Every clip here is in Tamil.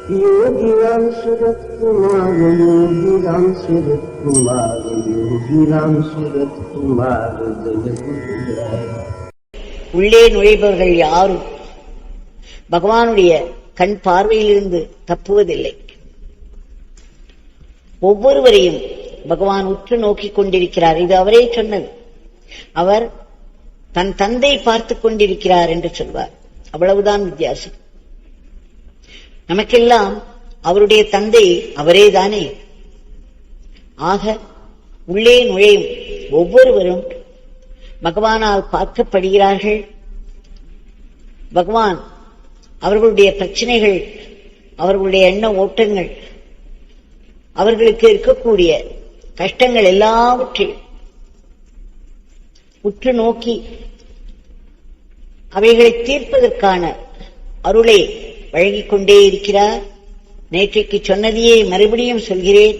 योगी राम सूरत कुमार, योगी राम सूरत कुमार, योगी राम सूरत कुमार जय गुरुराय. உள்ளே நுழைபவர்கள் யாரும் பகவானுடைய கண் பார்வையிலிருந்து தப்புவதில்லை. ஒவ்வொருவரையும் பகவான் உற்று நோக்கிக் கொண்டிருக்கிறார். இது அவரே சொன்னது. அவர் தன் தந்தை பார்த்துக் கொண்டிருக்கிறார் என்று சொல்வார். அவ்வளவுதான் வித்தியாசம். நமக்கெல்லாம் அவருடைய தந்தை அவரேதானே. ஆக உள்ளே நுழையும் ஒவ்வொருவரும் பகவானால் பார்க்கப்படுகிறார்கள். பகவான் அவர்களுடைய பிரச்சனைகள், அவர்களுடைய எண்ண ஓட்டங்கள், அவர்களுக்கு இருக்கக்கூடிய கஷ்டங்கள் எல்லாவற்றையும் உற்று நோக்கி அவைகளை தீர்ப்பதற்கான அருளை வழங்கிக் கொண்டே இருக்கிறார். நேற்றைக்கு சொன்னதையே மறுபடியும் சொல்கிறேன்.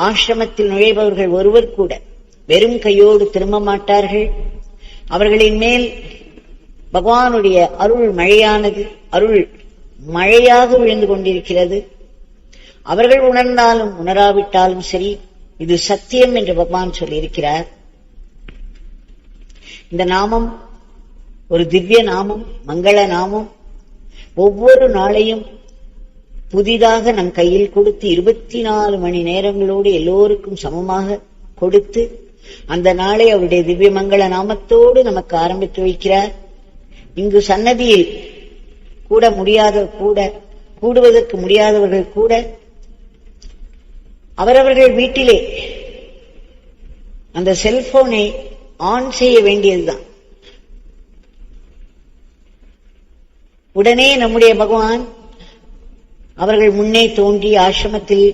ஆசிரமத்தில் நுழைபவர்கள் ஒருவர் கூட வெறும் கையோடு திரும்ப மாட்டார்கள். அவர்களின் மேல் பகவானுடைய அருள் மழையானது அருள் மழையாக விழுந்து கொண்டிருக்கிறது. அவர்கள் உணர்ந்தாலும் உணராவிட்டாலும் சரி, இது சத்தியம் என்று பகவான் சொல்லியிருக்கிறார். இந்த நாமம் ஒரு திவ்ய நாமம், மங்கள நாமம். ஒவ்வொரு நாளையும் புதிதாக நம் கையில் கொடுத்து 24 மணி நேரங்களோடு எல்லோருக்கும் சமமாக கொடுத்து அந்த நாளை அவருடைய திவ்ய மங்கள நாமத்தோடு நமக்கு ஆரம்பித்து வைக்கிறார். இங்கு சன்னதியில் கூடுவதற்கு முடியாதவர்கள் கூட அவரவர்கள் வீட்டிலே அந்த செல்போனை ஆன் செய்ய வேண்டியதுதான். உடனே நம்முடைய பகவான் அவர்கள் முன்னே தோன்றி ஆசிரமத்தில்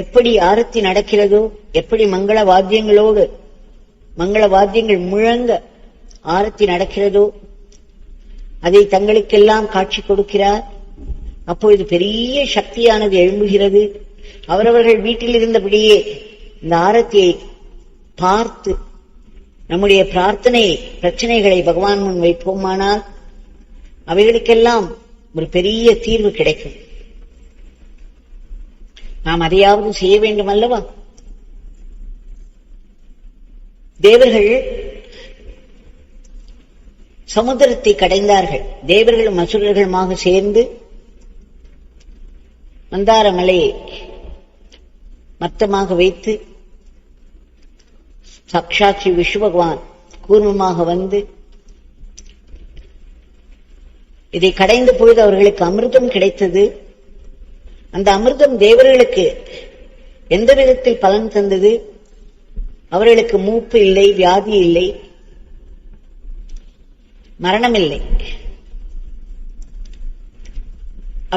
எப்படி ஆரத்தி நடக்கிறதோ, எப்படி மங்கள வாத்தியங்கள் முழங்க ஆரத்தி நடக்கிறதோ அதை தங்களுக்கெல்லாம் காட்சி கொடுக்கிறார். அப்பொழுது பெரிய சக்தியானது எழும்புகிறது. அவரவர்கள் வீட்டில் இருந்தபடியே இந்த ஆரத்தியை பார்த்து நம்முடைய பிரச்சனைகளை பகவான் முன் வைப்போமானால் அவைகளுக்கெல்லாம் ஒரு பெரிய தீர்வு கிடைக்கும். நாம் அதையாவது செய்ய வேண்டும் அல்லவா? தேவர்கள் சமுத்திரத்தை கடைந்தார்கள். தேவர்களும் அசுரர்களுமாக சேர்ந்து மந்தார மலையை மத்தமாக வைத்து சாட்சாட்சி விஷ்ணு பகவான் கூர்மமாக வந்து இதை கடைந்த பொழுது அவர்களுக்கு அமிர்தம் கிடைத்தது. அந்த அமிர்தம் தேவர்களுக்கு எந்த விதத்தில் பலன் தந்தது? அவர்களுக்கு மூப்பு இல்லை, வியாதி இல்லை, மரணம் இல்லை.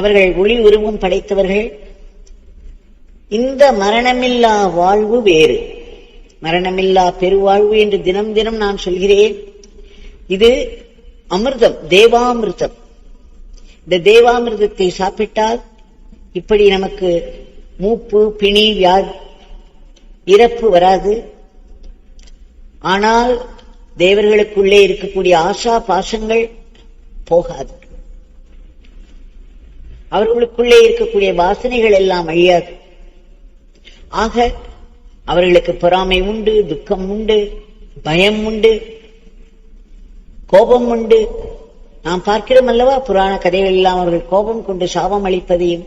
அவர்கள் ஒளி உருவம் படைத்தவர்கள். இந்த மரணமில்லா வாழ்வு வேறு, மரணமில்லா பெருவாழ்வு என்று தினம் தினம் நான் சொல்கிறேன். இது அமிர்தம், தேவாமிர்தம். இந்த தேவாமிர்தத்தை சாப்பிட்டால் இப்படி நமக்கு மூப்பு, பிணி, வியாதி, இறப்பு வராது. ஆனால் தேவர்களுக்குள்ளே இருக்கக்கூடிய ஆசா பாசங்கள் போகாது. அவர்களுக்குள்ளே இருக்கக்கூடிய வாசனைகள் எல்லாம் அழியாது. ஆக அவர்களுக்கு பொறாமை உண்டு, துக்கம் உண்டு, பயம் உண்டு, கோபம் உண்டு. நாம் பார்க்கிறோம் அல்லவா புராண கதைகள் எல்லாம். அவர்கள் கோபம் கொண்டு சாபம் அளிப்பதையும்,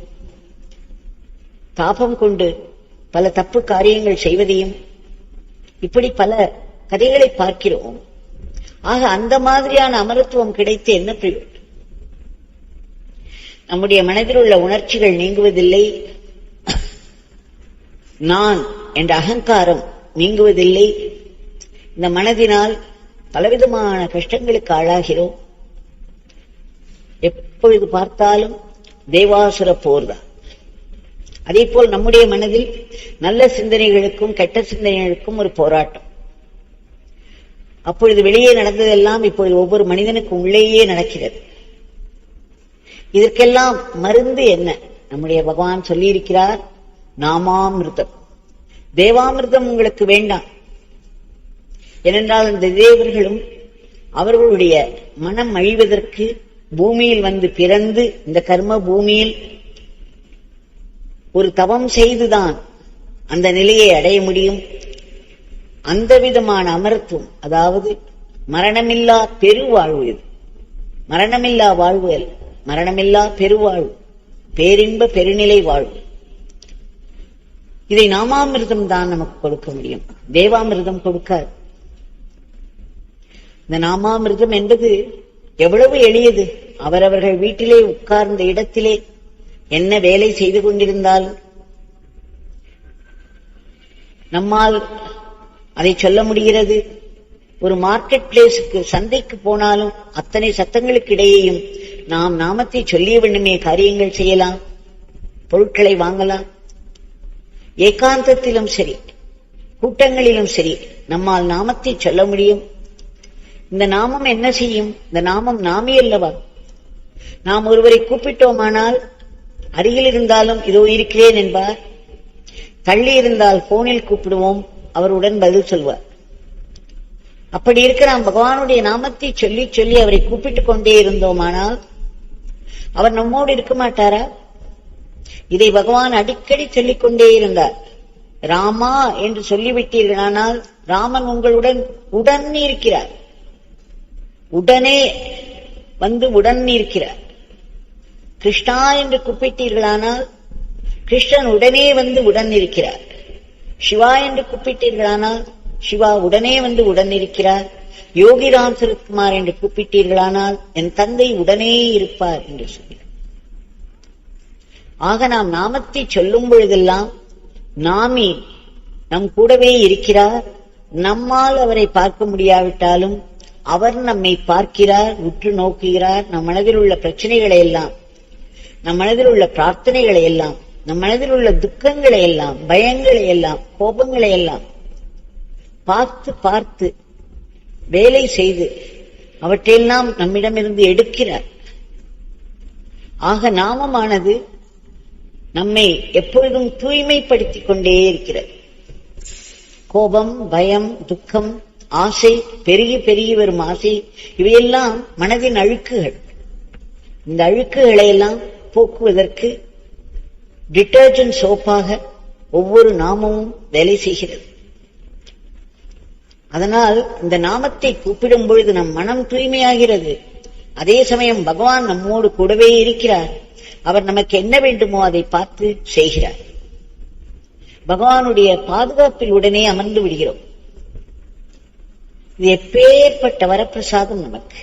தாபம் கொண்டு பல தப்பு காரியங்கள் செய்வதையும், இப்படி பல கதைகளை பார்க்கிறோம். ஆக அந்த மாதிரியான அமரத்துவம் கிடைத்து என்ன பிரயோஜனம்? நம்முடைய மனதில் உள்ள உணர்ச்சிகள் நீங்குவதில்லை. நான் என்ற அகங்காரம் நீங்குவதில்லை. இந்த மனதினால் பலவிதமான கஷ்டங்களுக்கு ஆளாகிறோம். எப்பொழுது பார்த்தாலும் தேவாசுர போர்தான். அதே போல் நம்முடைய மனதில் நல்ல சிந்தனைகளுக்கும் கெட்ட சிந்தனைகளுக்கும் ஒரு போராட்டம். அப்பொழுது வெளியே நடந்ததெல்லாம் இப்பொழுது ஒவ்வொரு மனிதனுக்கும் உள்ளேயே நடக்கிறது. இதற்கெல்லாம் மருந்து என்ன? நம்முடைய பகவான் சொல்லியிருக்கிறார், நாமாமிர்தம். தேவாமிர்தம் உங்களுக்கு வேண்டாம். ஏனென்றால் இந்த தேவர்களும் அவர்களுடைய மனம் அழிவதற்கு பூமியில் வந்து பிறந்து இந்த கர்ம பூமியில் ஒரு தவம் செய்துதான் அந்த நிலையை அடைய முடியும். அந்த விதமான அமரத்துவம், அதாவது மரணமில்லா பெருவாழ்வு. இது மரணமில்லா வாழ்வு அல்ல, மரணமில்லா பெருவாழ்வு, பேரின்ப பெருநிலை வாழ்வு. இதை நாமாமிர்தம் தான் நமக்கு கொடுக்க முடியும், தேவாமிர்தம் கொடுக்காது. இந்த நாமாமிர்தம் என்பது எவ்வளவு எளியது. அவரவர்கள் வீட்டிலே உட்கார்ந்த இடத்திலே என்ன வேலை செய்து கொண்டிருந்தாலும் நம்மால் அதை சொல்ல முடிகிறது. ஒரு மார்க்கெட் பிளேஸுக்கு, சந்தைக்கு போனாலும் அத்தனை சத்தங்களுக்கு இடையேயும் நாம் நாமத்தை சொல்லிய வண்ணமே காரியங்கள் செய்யலாம், பொருட்களை வாங்கலாம். ஏகாந்தத்திலும் சரி, கூட்டங்களிலும் சரி, நம்மால் நாமத்தை சொல்ல முடியும். இந்த நாமம் என்ன செய்யும்? இந்த நாமம் நாமே அல்லவா. நாம் ஒருவரை கூப்பிட்டோமானால் அருகில் இருந்தாலும் இதோ இருக்கிறேன் என்பார். தள்ளி இருந்தால் போனில் கூப்பிடுவோம், அவருடன் பதில் சொல்வார். அப்படி இருக்க நாம் பகவானுடைய நாமத்தை சொல்லி சொல்லி அவரை கூப்பிட்டுக் கொண்டே இருந்தோமானால் அவர் நம்மோடு இருக்க மாட்டாரா? இதை பகவான் அடிக்கடி சொல்லிக் கொண்டே இருந்தார். ராமா என்று சொல்லிவிட்டீர்களானால் ராமன் உங்களுடன் உடன் இருக்கிறார், உடனே வந்து உடன் இருக்கிறார். கிருஷ்ணா என்று கூப்பிட்டீர்களானால் கிருஷ்ணன் உடனே வந்து உடன் இருக்கிறார். சிவா என்று கூப்பிட்டீர்களானால் சிவா உடனே வந்து உடன் இருக்கிறார். யோகிராம் சரத்குமார் என்று கூப்பிட்டீர்களானால் என் தந்தை உடனே இருப்பார் என்று சொல்கிறார். ஆக நாம் நாமத்தை சொல்லும் பொழுதெல்லாம் நாமே நம் கூடவே இருக்கிறார். நம்மால் அவரை பார்க்க முடியாவிட்டாலும் அவர் நம்மை பார்க்கிறார், உற்று நோக்குகிறார். நம் மனதில் உள்ள பிரச்சனைகளை எல்லாம், நம் மனதில் உள்ள பிரார்த்தனைகளை எல்லாம், நம் மனதில் உள்ள துக்கங்களை எல்லாம், பயங்களை எல்லாம், கோபங்களை எல்லாம் பார்த்து பார்த்து வேலை செய்து அவற்றையெல்லாம் நம்மிடமிருந்து எடுக்கிறார். ஆக நாமமானது நம்மை எப்பொழுதும் தூய்மைப்படுத்திக் கொண்டே இருக்கிறது. கோபம், பயம், துக்கம், ஆசை, பெருகி பெருகி வரும் ஆசை, இவையெல்லாம் மனதின் அழுக்குகள். இந்த அழுக்குகளை எல்லாம் போக்குவதற்கு டிட்டர்ஜென்ட் சோப்பாக ஒவ்வொரு நாமமும் வேலை செய்கிறது. அதனால் இந்த நாமத்தை கூப்பிடும் பொழுது நம் மனம் தூய்மையாகிறது. அதே சமயம் பகவான் நம்மோடு கூடவே இருக்கிறார். அவர் நமக்கு என்ன வேண்டுமோ அதை பார்த்து செய்கிறார். பகவானுடைய பாதுகாப்பில் உடனே அமர்ந்து விடுகிறோம். இது எப்பேற்பட்ட வரப்பிரசாதம் நமக்கு.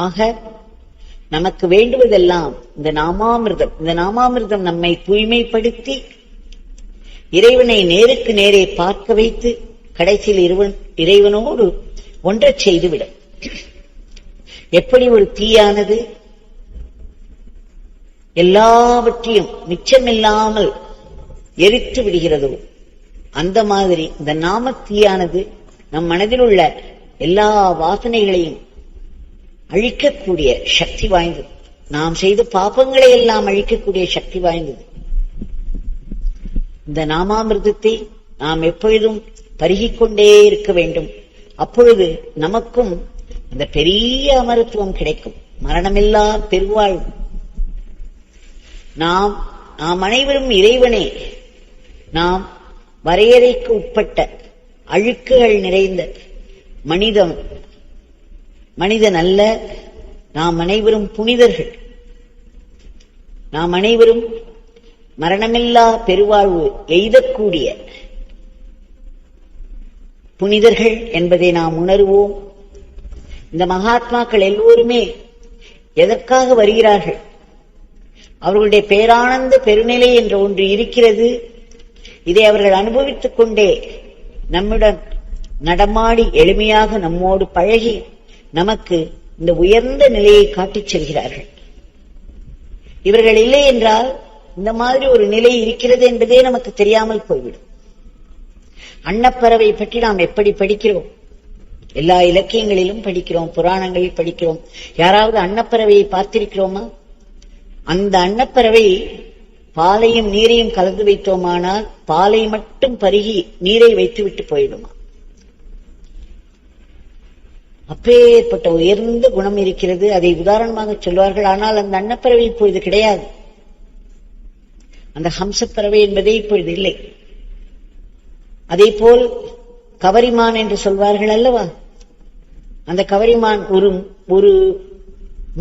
ஆக நமக்கு வேண்டுவதெல்லாம் இந்த நாமாமிர்தம். இந்த நாமாமிர்தம் நம்மை தூய்மைப்படுத்தி இறைவனை நேருக்கு நேரே பார்க்க வைத்து கடைசியில் இறைவனோடு ஒன்றச் செய்துவிடும். எப்படி ஒரு தீயானது எல்லாவற்றையும் மிச்சமில்லாமல் எரித்து விடுகிறதோ, அந்த மாதிரி இந்த நாம தீயானது நம் மனதில் உள்ள எல்லா வாசனைகளையும் அழிக்கக்கூடிய சக்தி வாய்ந்தது. நாம் செய்த பாபங்களை எல்லாம் அழிக்கக்கூடிய சக்தி வாய்ந்தது. இந்த நாமாமிர்தத்தை நாம் எப்பொழுதும் பருகிக்கொண்டே இருக்க வேண்டும். அப்பொழுது நமக்கும் அந்த பெரிய அமரத்துவம் கிடைக்கும், மரணமில்லா பெருவாழ்வு. நாம் அனைவரும் இறைவனே. நாம் வரையறைக்கு உட்பட்ட அழுக்குகள் நிறைந்த மனிதன் அல்ல. நாம் அனைவரும் புனிதர்கள். நாம் அனைவரும் மரணமில்லா பெருவாழ்வு எய்தக்கூடிய புனிதர்கள் என்பதை நாம் உணர்வோம். இந்த மகாத்மாக்கள் எல்லோருமே எதற்காக வருகிறார்கள்? அவர்களுடைய பேரானந்த பெருநிலை என்ற ஒன்று இருக்கிறது. இதை அவர்கள் அனுபவித்துக் கொண்டே நம்முடன் நடமாடி எளிமையாக நம்மோடு பழகி நமக்கு இந்த உயர்ந்த நிலையை காட்டிச் செல்கிறார்கள். இவர்கள் இல்லை என்றால் இந்த மாதிரி ஒரு நிலை இருக்கிறது என்பதே நமக்கு தெரியாமல் போய்விடும். அன்னப்பறவை பற்றி நாம் எப்படி படிக்கிறோம்? எல்லா இலக்கியங்களிலும் படிக்கிறோம், புராணங்களில் படிக்கிறோம். யாராவது அன்னப்பறவையை பார்த்திருக்கிறோமா? அந்த அன்னப்பறவை பாலையும் நீரையும் கலந்து வைத்தோமானால் பாலை மட்டும் பருகி நீரை வைத்துவிட்டு போயிடுமா? அப்பேற்பட்ட உயர்ந்த குணம் இருக்கிறது. அதை உதாரணமாக சொல்வார்கள். ஆனால் அந்த அன்னப்பறவை இப்பொழுது கிடையாது. அந்த ஹம்சப்பறவை என்பதே இப்பொழுது இல்லை. அதே போல் கவரிமான் என்று சொல்வார்கள் அல்லவா, அந்த கவரிமான் ஒரு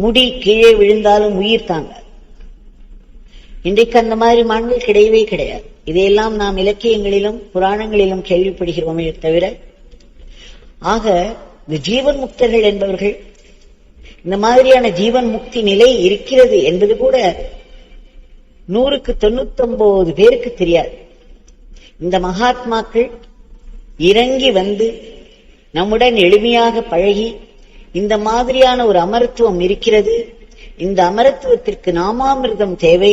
முடி கீழே விழுந்தாலும் உயிர் தாங்காது. இன்றைக்கு அந்த மாதிரி மான்கள் கிடையவே கிடையாது. இதையெல்லாம் நாம் இலக்கியங்களிலும் புராணங்களிலும் கேள்விப்படுகிறோமே தவிர, ஆக இந்த ஜீவன் முக்தர்கள் என்பவர்கள், இந்த மாதிரியான ஜீவன் முக்தி நிலை இருக்கிறது என்பது கூட 100க்கு 99 பேருக்கு தெரியாது. இந்த மகாத்மாக்கள் இறங்கி வந்து நம்முடன் எளிமையாக பழகி, இந்த மாதிரியான ஒரு அமரத்துவம் இருக்கிறது, இந்த அமரத்துவத்திற்கு நாமாமிர்தம் தேவை,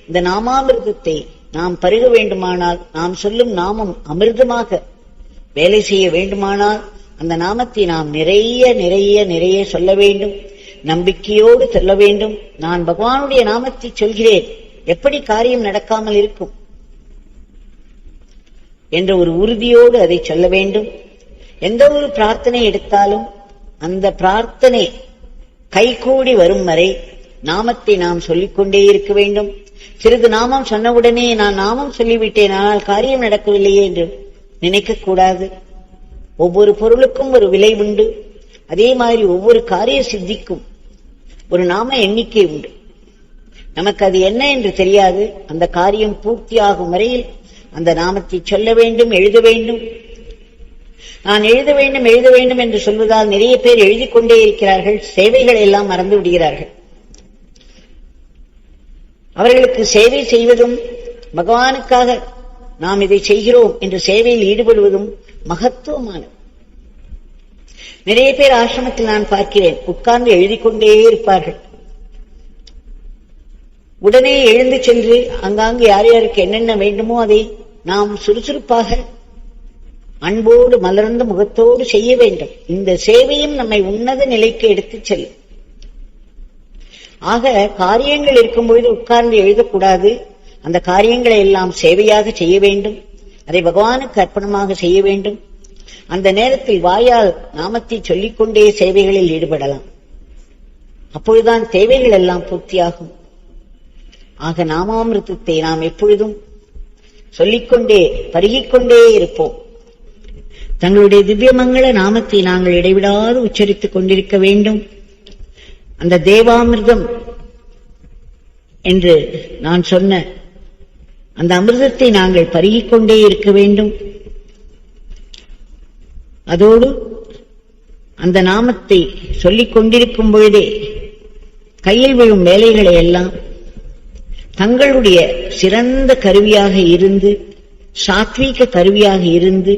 இந்த நாமாமிர்தத்தை நாம் பருக வேண்டுமானால், நாம் சொல்லும் நாமம் அமிர்தமாக வேலை செய்ய வேண்டுமானால், அந்த நாமத்தை நாம் நிறைய நிறைய நிறைய சொல்ல வேண்டும், நம்பிக்கையோடு சொல்ல வேண்டும். நான் பகவானுடைய நாமத்தை சொல்கிறேன், எப்படி காரியம் நடக்காமல் இருக்கும் என்ற ஒரு உறுதியோடு அதை சொல்ல வேண்டும். எந்த ஒரு பிரார்த்தனை எடுத்தாலும் அந்த பிரார்த்தனை கைகூடி வரும் வரை நாமத்தை நாம் சொல்லிக்கொண்டே இருக்க வேண்டும். சிறிது நாமம் சொன்னவுடனே நான் நாமம் சொல்லிவிட்டேன், ஆனால் காரியம் நடக்கவில்லையே என்று நினைக்கக்கூடாது. ஒவ்வொரு பொருளுக்கும் ஒரு விலை உண்டு. அதே மாதிரி ஒவ்வொரு காரிய சித்திக்கும் ஒரு நாம எண்ணிக்கை உண்டு. நமக்கு அது என்ன என்று தெரியாது. அந்த காரியம் பூர்த்தியாகும் வரையில் அந்த நாமத்தை சொல்ல வேண்டும், எழுத வேண்டும். நான் எழுத வேண்டும் எழுத வேண்டும் என்று சொல்வதால் நிறைய பேர் எழுதி கொண்டே இருக்கிறார்கள், சேவைகள் எல்லாம் மறந்து விடுகிறார்கள். அவர்களுக்கு சேவை செய்வதும், பகவானுக்காக நாம் இதை செய்கிறோம் என்று சேவையில் ஈடுபடுவதும் மகத்துவமானது. நிறைய பேர் ஆசிரமத்தில் நான் பார்க்கிறேன், உட்கார்ந்து எழுதி கொண்டே இருப்பார்கள். உடனே எழுந்து சென்று அங்காங்கு யார் யாருக்கு என்னென்ன வேண்டுமோ அதை நாம் சுறுசுறுப்பாக அன்போடு மலர்ந்த முகத்தோடு செய்ய வேண்டும். இந்த சேவையும் நம்மை உன்னத நிலைக்கு எடுத்துச் செல்லும். ஆக காரியங்கள் இருக்கும்பொழுது உட்கார்ந்து எழுதக்கூடாது. அந்த காரியங்களை எல்லாம் சேவையாக செய்ய வேண்டும், அதை பகவானுக்கு அர்ப்பணமாக செய்ய வேண்டும். அந்த நேரத்தில் வாயால் நாமத்தை சொல்லிக்கொண்டே சேவைகளில் ஈடுபடலாம். அப்பொழுதுதான் தேவைகள் எல்லாம் பூர்த்தியாகும். ஆக நாமாமிர்தத்தை நாம் எப்பொழுதும் சொல்லிக்கொண்டே பருகிக்கொண்டே இருப்போம். தங்களுடைய திவ்யமங்கள நாமத்தை நாங்கள் இடைவிடாது உச்சரித்துக் கொண்டிருக்க வேண்டும். அந்த தேவாமிர்தம் என்று நான் சொன்ன அந்த அமிர்தத்தை நாங்கள் பருகிக்கொண்டே இருக்க வேண்டும். அதோடு அந்த நாமத்தை சொல்லிக் கொண்டிருக்கும் பொழுதே கையில் விழும் வேலைகளை எல்லாம் தங்களுடைய சிறந்த கருவியாக இருந்து, சாத்வீக கருவியாக இருந்து,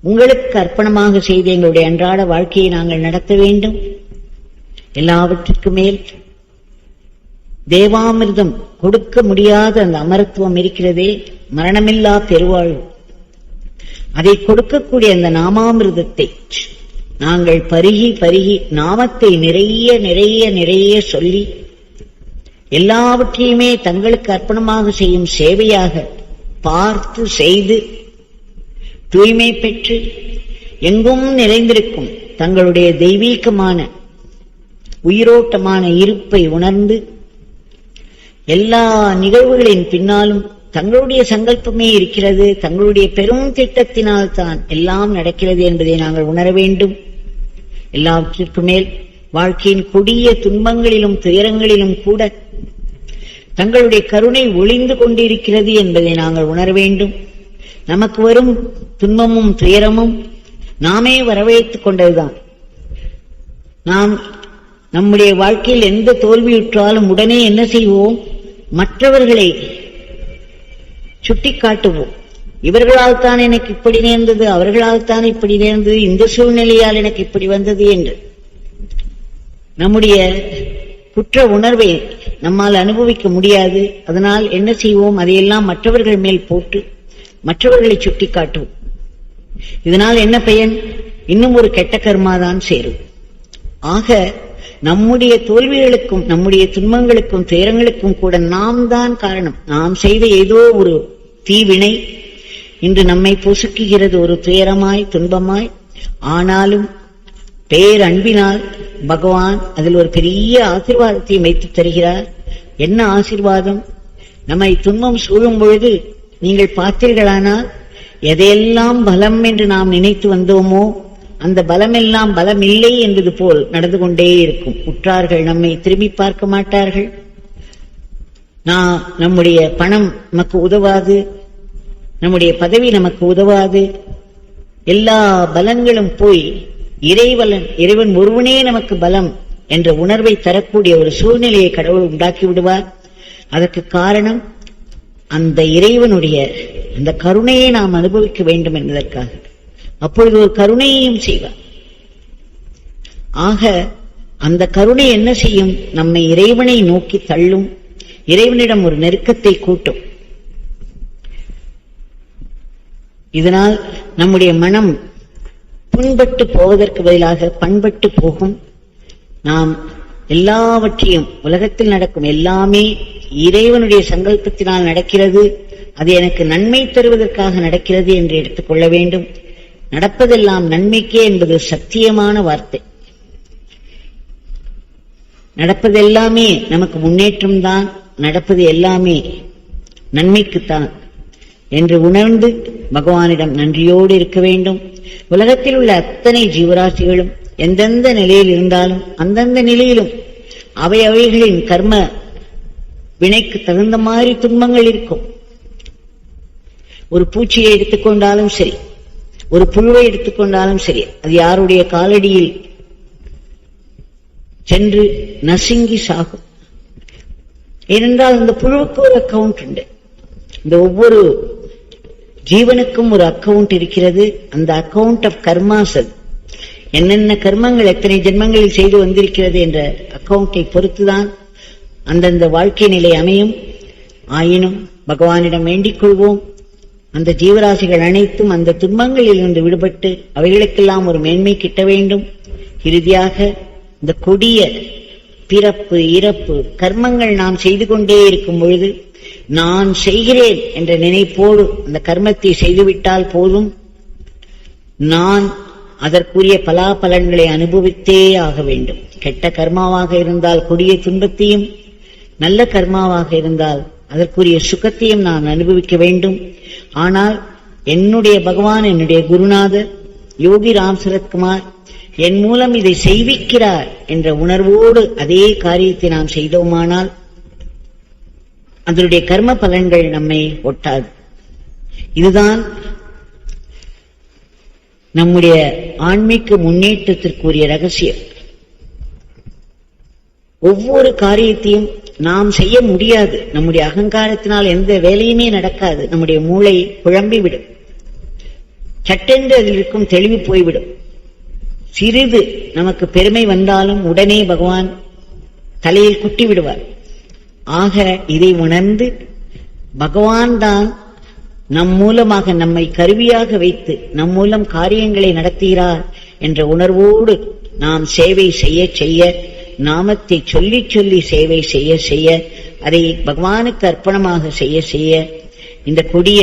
உங்களுக்கு அர்ப்பணமாக செய்த எங்களுடைய அன்றாட வாழ்க்கையை நாங்கள் நடத்த வேண்டும். எல்லாவற்றுக்கு மேல் தேவாமிர்தம் கொடுக்க முடியாத அந்த அமரத்துவம் இருக்கிறதே, மரணமில்லா பெருவாழ்வு, அதை கொடுக்கக்கூடிய அந்த நாமாமிர்தத்தை நாங்கள் பருகி பருகி நாமத்தை நிறைய நிறைய நிறைய சொல்லி எல்லாவற்றையுமே தங்களுக்கு அர்ப்பணமாக செய்யும் சேவையாக பார்த்து செய்து தூய்மை பெற்று எங்கும் நிறைந்திருக்கும் தங்களுடைய தெய்வீகமான உயிரோட்டமான இருப்பை உணர்ந்து எல்லா நிகழ்வுகளின் பின்னாலும் தங்களுடைய சங்கல்பமே இருக்கிறது, தங்களுடைய பெரும் திட்டத்தினால் தான் எல்லாம் நடக்கிறது என்பதை நாங்கள் உணர வேண்டும். எல்லாவற்றிற்கு மேல் வாழ்க்கையின் கொடிய துன்பங்களிலும் துயரங்களிலும் கூட தங்களுடைய கருணை ஒளிந்து கொண்டிருக்கிறது என்பதை நாங்கள் உணர வேண்டும். நமக்கு வரும் துன்பமும் துயரமும் நாமே வரவழைத்துக் கொண்டதுதான். நாம் நம்முடைய வாழ்க்கையில் எந்த தோல்வியுற்றாலும் உடனே என்ன செய்வோம்? மற்றவர்களை சுட்டிக்காட்டுவோம். இவர்களால் தான் எனக்கு இப்படி நேர்ந்தது, அவர்களால் தான் இப்படி நேர்ந்தது, இந்த சூழ்நிலையால் எனக்கு இப்படி வந்தது என்று நம்முடைய குற்ற உணர்வை நம்மால் அனுபவிக்க முடியாது. அதனால் என்ன செய்வோம்? அதையெல்லாம் மற்றவர்கள் மேல் போட்டு மற்றவர்களை சுட்டிக்காட்டுவோம். இதனால் என்ன பயன்? இன்னும் ஒரு கெட்ட கர்மாதான் சேரும். ஆக நம்முடைய தோல்விகளுக்கும் நம்முடைய துன்பங்களுக்கும் துயரங்களுக்கும் கூட நாம் தான் காரணம். நாம் செய்த ஏதோ ஒரு தீவினை இன்று நம்மை பொசுக்குகிறது, ஒரு துயரமாய் துன்பமாய். ஆனாலும் பேரன்பினால் பகவான் அதில் ஒரு பெரிய ஆசீர்வாதத்தை வைத்து தருகிறார். என்ன ஆசீர்வாதம்? நம்மை துன்பம் சூழும் பொழுது நீங்கள் பார்த்தீர்களானால் எதையெல்லாம் பலம் என்று நாம் நினைத்து வந்தோமோ அந்த பலமெல்லாம் பலம் இல்லை என்பது போல் நடந்து கொண்டே இருக்கும். உற்றார்கள் நம்மை திரும்பி பார்க்க மாட்டார்கள். நம்முடைய பணம் நமக்கு உதவாது, நம்முடைய பதவி நமக்கு உதவாது. எல்லா பலங்களும் போய் இறைவன் ஒருவனே நமக்கு பலம் என்ற உணர்வை தரக்கூடிய ஒரு சூழ்நிலையை கடவுள் உண்டாக்கி விடுவார். அதற்கு காரணம் அந்த இறைவனுடைய அந்த கருணையை நாம் அனுபவிக்க வேண்டும் என்பதற்காக. அப்பொழுது ஒரு கருணையையும் செய்வார். ஆக அந்த கருணை என்ன செய்யும்? நம்மை இறைவனை நோக்கி தள்ளும், இறைவனிடம் ஒரு நெருக்கத்தை கூட்டும். இதனால் நம்முடைய மனம் புண்பட்டு போவதற்கு பதிலாக பண்பட்டு போகும். நாம் எல்லாவற்றையும், உலகத்தில் நடக்கும் எல்லாமே இறைவனுடைய சங்கல்பத்தினால் நடக்கிறது, அது எனக்கு நன்மை தருவதற்காக நடக்கிறது என்று எடுத்துக்கொள்ள வேண்டும். நடப்பதெல்லாம் நன்மைக்கே என்பது சத்தியமான வார்த்தை. நடப்பதெல்லாமே நமக்கு முன்னேற்றம்தான், நடப்பது எல்லாமே நன்மைக்குத்தான் என்று உணர்ந்து பகவானிடம் நன்றியோடு இருக்க வேண்டும். உலகத்தில் உள்ள அத்தனை ஜீவராசிகளும் எந்தெந்த நிலையில் இருந்தாலும் அந்தந்த நிலையிலும் அவைகளின் கர்ம வினைக்கு தகுந்த மாதிரி துன்பங்கள் இருக்கும். ஒரு பூச்சியை எடுத்துக்கொண்டாலும் சரி, ஒரு புழுவை எடுத்துக்கொண்டாலும் சரி, அது யாருடைய காலடியில் சென்று நசுங்கி சாகும். ஏனென்றால் இந்த புழுவுக்கு ஒரு அக்கவுண்ட் உண்டு, இந்த ஒவ்வொரு ஜீவனுக்கும் ஒரு அக்கவுண்ட் இருக்கிறது. அந்த அக்கவுண்ட் ஆஃப் கர்மாஸ், என்னென்ன கர்மங்கள் எத்தனை ஜென்மங்களில் செய்து வந்திருக்கிறது என்ற அக்கவுண்டை பொறுத்துதான் அந்தந்த வாழ்க்கை நிலை அமையும். ஆயினும் பகவானிடம் வேண்டிக் கொள்வோம், அந்த ஜீவராசிகள் அனைத்தும் அந்த துன்பங்களில் இருந்து விடுபட்டு அவைகளுக்கெல்லாம் ஒரு மேன்மை கிட்ட வேண்டும். இறுதியாக இந்த கொடிய பிறப்பு இறப்பு கர்மங்கள் நாம் செய்து கொண்டே இருக்கும் பொழுது நான் செய்கிறேன் என்ற நினைப்போடு அந்த கர்மத்தை செய்துவிட்டால் போதும், நான் அதற்குரிய பலாபலன்களை அனுபவித்தே ஆக வேண்டும். கெட்ட கர்மாவாக இருந்தால் கொடிய துன்பத்தையும், நல்ல கர்மாவாக இருந்தால் அதற்குரிய சுகத்தையும் நான் அனுபவிக்க வேண்டும். ஆனால் என்னுடைய பகவான், என்னுடைய குருநாதர் யோகி ராம் சரத்குமார் என் மூலம் இதை செய்விக்கிறார் என்ற உணர்வோடு அதே காரியத்தை நாம் செய்தோமானால் அதனுடைய கர்ம பலன்கள் நம்மை ஒட்டாது. இதுதான் நம்முடைய ஆன்மீக முன்னேற்றத்திற்குரிய ரகசியம். ஒவ்வொரு காரியத்தையும் நாம் செய்ய முடியாது, நம்முடைய அகங்காரத்தினால் எந்த வேலையுமே நடக்காது. நம்முடைய மூளை குழம்பிவிடும், சட்டென்று அதில் இருக்கும் தெளிவு போய்விடும். சிறிது நமக்கு பெருமை வந்தாலும் உடனே பகவான் தலையில் குட்டி விடுவார். ஆக இதை உணர்ந்து பகவான் தான் நம் மூலமாக நம்மை கருவியாக வைத்து நம் மூலம் காரியங்களை நடத்துகிறார் என்ற உணர்வோடு நாம் சேவை செய்ய செய்ய, நாமத்தை சொல்லி சொல்லி சேவை செய்ய செய்ய, அதை பகவானுக்கு அர்ப்பணமாக செய்ய செய்ய இந்த கொடிய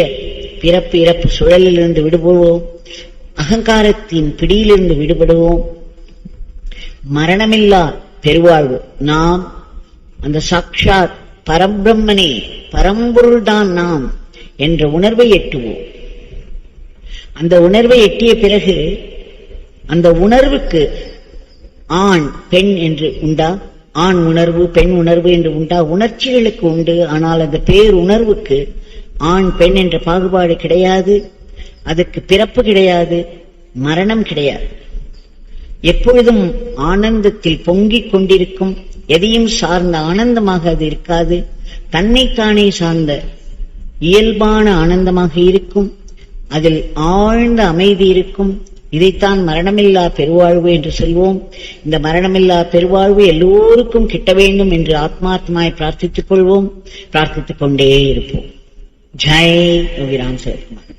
பிறப்பு இறப்பு சுழலிலிருந்து விடுபடுவோம், அகங்காரத்தின் பிடியிலிருந்து விடுபடுவோம், மரணமில்லா பெருவாழ்வு. நாம் அந்த சாட்சாத் பரபிரம்மனே, பரம்பொருள்தான் நாம் என்ற உணர்வை எட்டுவோம். அந்த உணர்வை எட்டிய பிறகு அந்த உணர்வுக்கு ஆண் பெண் என்று உண்டா? ஆண் உணர்வு பெண் உணர்வு என்று உண்டா? உணர்ச்சிகளுக்கு உண்டு. ஆனால் அந்த பேருணர்வுக்கு ஆண் பெண் என்ற பாகுபாடு கிடையாது. அதுக்கு பிறப்பு கிடையாது, மரணம் கிடையாது. எப்பொழுதும் ஆனந்தத்தில் பொங்கிக் கொண்டிருக்கும், எதையும் சார்ந்த ஆனந்தமாக அது இருக்காது. தன்னைத்தானே சார்ந்த இயல்பான ஆனந்தமாக இருக்கும். அதில் ஆழ்ந்த அமைதி இருக்கும். இதைத்தான் மரணமில்லா பெருவாழ்வு என்று சொல்வோம். இந்த மரணமில்லா பெருவாழ்வு எல்லோருக்கும் கிட்ட வேண்டும் என்று ஆத்மார்த்தமாய் பிரார்த்தித்துக் கொள்வோம், பிரார்த்தித்துக் கொண்டே இருப்போம். ஜெய் யோகி ராம் சரத்குமார்.